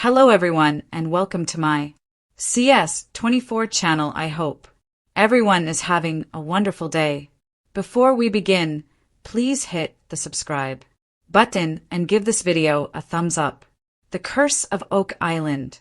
Hello everyone and welcome to my CS24 channel. I hope everyone is having a wonderful day. Before we begin, please hit the subscribe button and give this video a thumbs up. The Curse of Oak Island.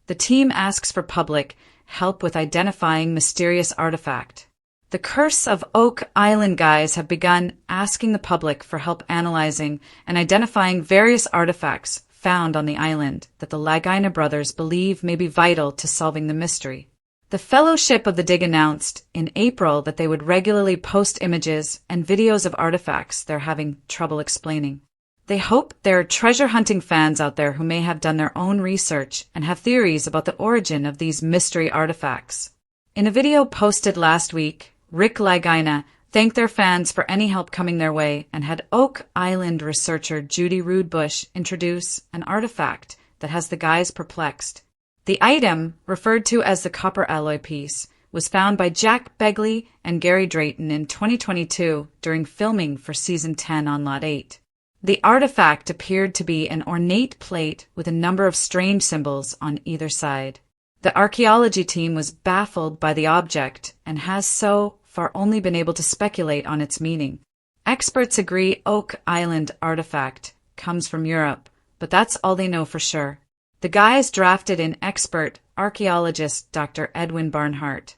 The team asks for public help with identifying mysterious artifact. The Curse of Oak Island guys have begun asking the public for help analyzing and identifying various artifacts found on the island that the Lagaina brothers believe may be vital to solving the mystery. The Fellowship of the Dig announced in April that they would regularly post images and videos of artifacts they're having trouble explaining. They hope there are treasure-hunting fans out there who may have done their own research and have theories about the origin of these mystery artifacts. In a video posted last week, Rick Lagaina thanked their fans for any help coming their way and had Oak Island researcher Judy Rudebush introduce an artifact that has the guys perplexed. The item, referred to as the copper alloy piece, was found by Jack Begley and Gary Drayton in 2022 during filming for Season 10 on Lot 8. The artifact appeared to be an ornate plate with a number of strange symbols on either side. The archaeology team was baffled by the object and has so far only been able to speculate on its meaning. Experts agree Oak Island artifact comes from Europe, but that's all they know for sure. The guys drafted in expert archaeologist Dr. Edwin Barnhart,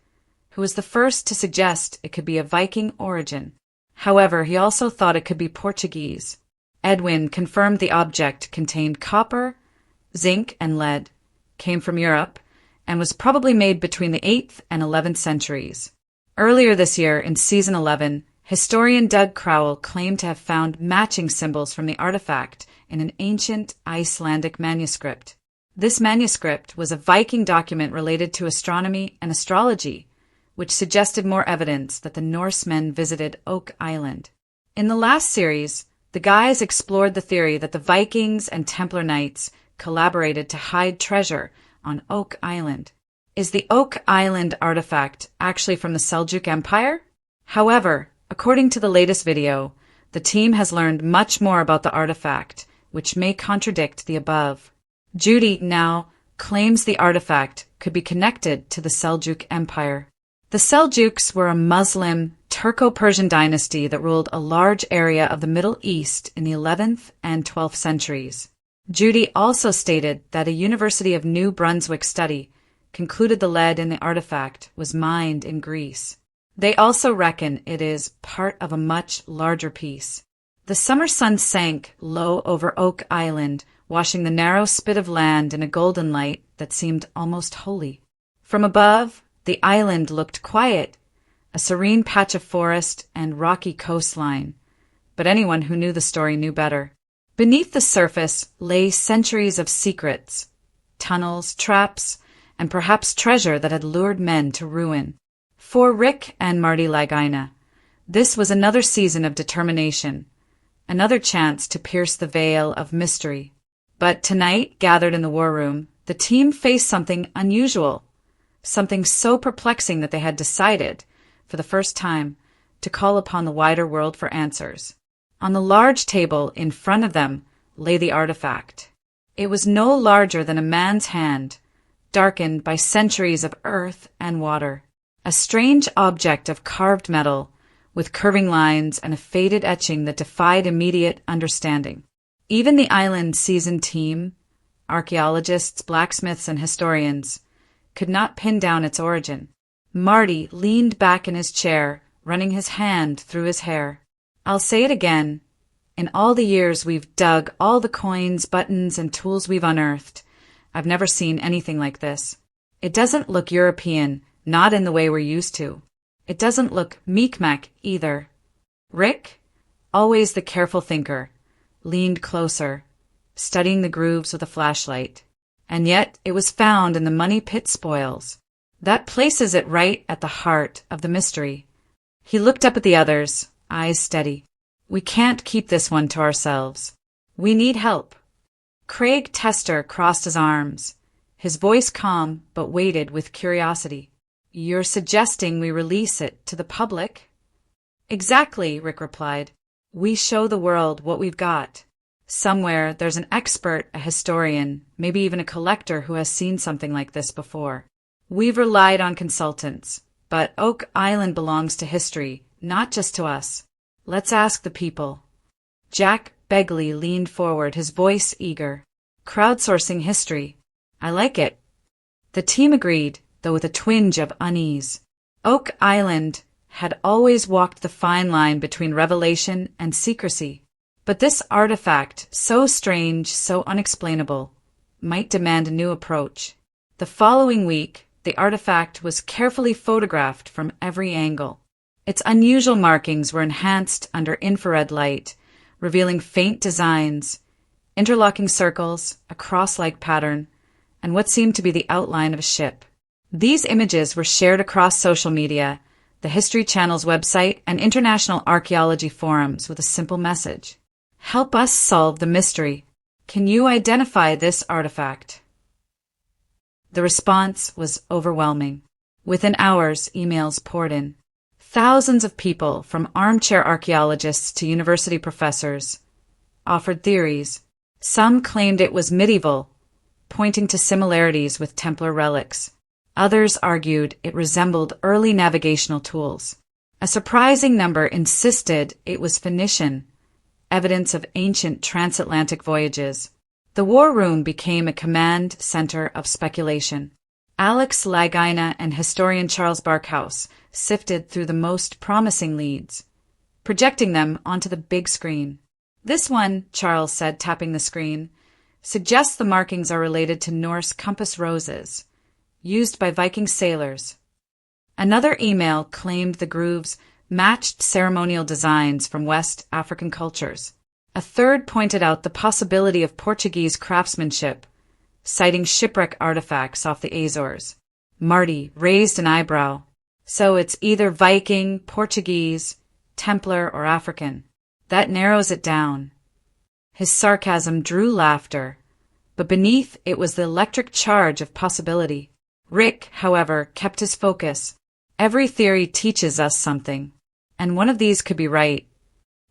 who was the first to suggest it could be of Viking origin. However, he also thought it could be Portuguese. Edwin confirmed the object contained copper, zinc, and lead, came from Europe, and was probably made between the 8th and 11th centuries. Earlier this year, in Season 11, historian Doug Crowell claimed to have found matching symbols from the artifact in an ancient Icelandic manuscript. This manuscript was a Viking document related to astronomy and astrology, which suggested more evidence that the Norsemen visited Oak Island. In the last series, the guys explored the theory that the Vikings and Templar Knights collaborated to hide treasure on Oak Island. Is the Oak Island artifact actually from the Seljuk Empire? However, according to the latest video, the team has learned much more about the artifact, which may contradict the above. Judy now claims the artifact could be connected to the Seljuk Empire. The Seljuks were a Muslim Turco-Persian dynasty that ruled a large area of the Middle East in the 11th and 12th centuries. Judy also stated that a University of New Brunswick study concluded the lead in the artifact was mined in Greece. They also reckon it is part of a much larger piece. The summer sun sank low over Oak Island, washing the narrow spit of land in a golden light that seemed almost holy. From above, the island looked quiet, a serene patch of forest and rocky coastline, but anyone who knew the story knew better. Beneath the surface lay centuries of secrets, tunnels, traps, and perhaps treasure that had lured men to ruin. For Rick and Marty Lagaina, this was another season of determination, another chance to pierce the veil of mystery. But tonight, gathered in the war room, the team faced something unusual, something so perplexing that they had decided, for the first time, to call upon the wider world for answers. On the large table in front of them lay the artifact. It was no larger than a man's hand, darkened by centuries of earth and water. A strange object of carved metal, with curving lines and a faded etching that defied immediate understanding. Even the island seasoned team, archaeologists, blacksmiths, and historians, could not pin down its origin. Marty leaned back in his chair, running his hand through his hair. I'll say it again. In all the years we've dug, all the coins, buttons, and tools we've unearthed, I've never seen anything like this. It doesn't look European, not in the way we're used to. It doesn't look Micmac either. Rick, always the careful thinker, leaned closer, studying the grooves with a flashlight. And yet it was found in the Money Pit spoils. That places it right at the heart of the mystery. He looked up at the others, eyes steady. We can't keep this one to ourselves. We need help. Craig Tester crossed his arms, his voice calm but weighted with curiosity. You're suggesting we release it to the public? Exactly, Rick replied. We show the world what we've got. Somewhere there's an expert, a historian, maybe even a collector who has seen something like this before. We've relied on consultants, but Oak Island belongs to history, not just to us. Let's ask the people. Jack Begley leaned forward, his voice eager. Crowdsourcing history. I like it. The team agreed, though with a twinge of unease. Oak Island had always walked the fine line between revelation and secrecy. But this artifact, so strange, so unexplainable, might demand a new approach. The following week, the artifact was carefully photographed from every angle. Its unusual markings were enhanced under infrared light, revealing faint designs, interlocking circles, a cross-like pattern, and what seemed to be the outline of a ship. These images were shared across social media, the History Channel's website, and international archaeology forums with a simple message. Help us solve the mystery. Can you identify this artifact? The response was overwhelming. Within hours, emails poured in. Thousands of people, from armchair archaeologists to university professors, offered theories. Some claimed it was medieval, pointing to similarities with Templar relics. Others argued it resembled early navigational tools. A surprising number insisted it was Phoenician, evidence of ancient transatlantic voyages. The war room became a command center of speculation. Alex Lagina and historian Charles Barkhouse sifted through the most promising leads, projecting them onto the big screen. This one, Charles said, tapping the screen, suggests the markings are related to Norse compass roses, used by Viking sailors. Another email claimed the grooves matched ceremonial designs from West African cultures. A third pointed out the possibility of Portuguese craftsmanship, citing shipwreck artifacts off the Azores. Marty raised an eyebrow. So it's either Viking, Portuguese, Templar, or African. That narrows it down. His sarcasm drew laughter, but beneath it was the electric charge of possibility. Rick, however, kept his focus. Every theory teaches us something, and one of these could be right.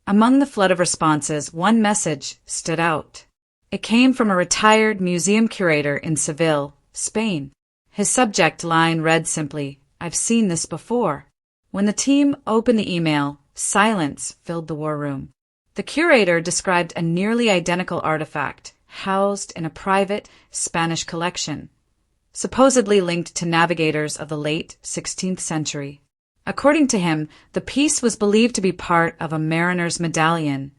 Among the flood of responses, one message stood out. It came from a retired museum curator in Seville, Spain. His subject line read simply, "I've seen this before." When the team opened the email, silence filled the war room. The curator described a nearly identical artifact housed in a private Spanish collection, supposedly linked to navigators of the late 16th century. According to him, the piece was believed to be part of a mariner's medallion,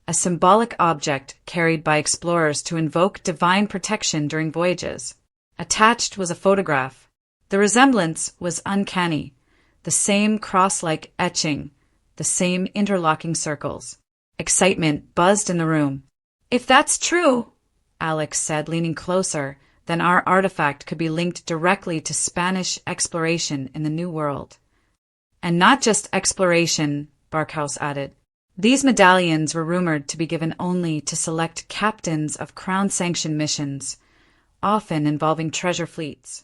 a symbolic object carried by explorers to invoke divine protection during voyages. Attached was a photograph. The resemblance was uncanny, the same cross-like etching, the same interlocking circles. Excitement buzzed in the room. "If that's true," Alex said, leaning closer, "then our artifact could be linked directly to Spanish exploration in the New World." And not just exploration, Barkhouse added. These medallions were rumored to be given only to select captains of Crown-sanctioned missions, often involving treasure fleets.